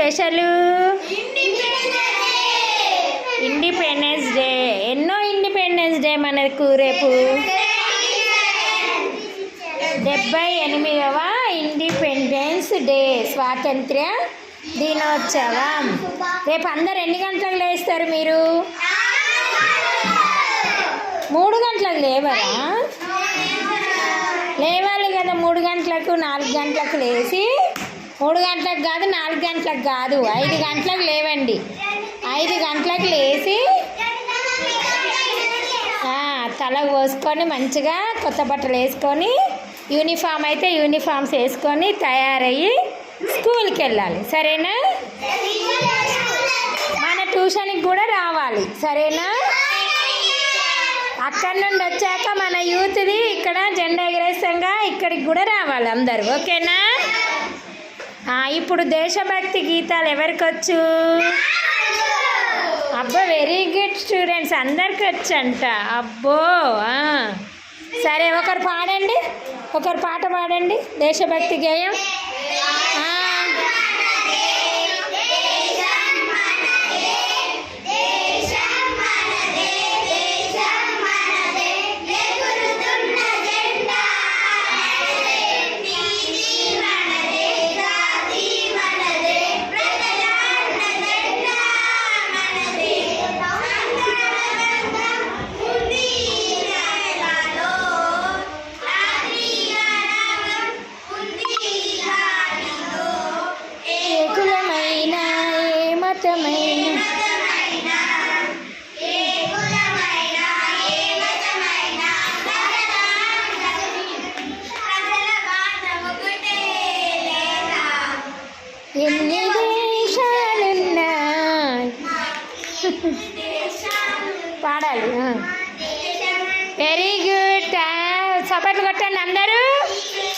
Special? Independence day. ఎన్నో independence day మనకు రేపు? 78వ ఇండిపెండెన్స్ డే, స్వాతంత్ర్య దినోత్సవం. రేపు అందరు ఎన్ని గంటలకు లేస్తారు మీరు? 3 గంటలకు లేవరా? లేవాలి కదా 3 గంటలకు, 4 గంటలకు లేచి, 3 గంటలకు కాదు 4 గంటలకు కాదు 5 గంటలకు లేవండి. 5 గంటలకు లేచి తల పోసుకొని మంచిగా కొత్త బట్టలు వేసుకొని, యూనిఫామ్ అయితే యూనిఫామ్స్ వేసుకొని తయారయ్యి స్కూల్కి వెళ్ళాలి. సరేనా? మన ట్యూషన్కి కూడా రావాలి. సరేనా? అక్కడి నుండి వచ్చాక మన యూత్ది ఇక్కడ జెండా ఎగరేసంగా ఇక్కడికి కూడా రావాలి అందరు. ఓకేనా? ఇప్పుడు దేశభక్తి గీతాలు ఎవరికి వచ్చు? అబ్బో, వెరీ గుడ్ స్టూడెంట్స్, అందరికి వచ్చంట. అబ్బో, సరే ఒకరు పాడండి, ఒకరు పాట పాడండి దేశభక్తి గేయం. ఎన్ని దేశాలున్నాయి పాడాలి. వెరీ గుడ్, చప్పట్లు కొట్టండి అందరూ.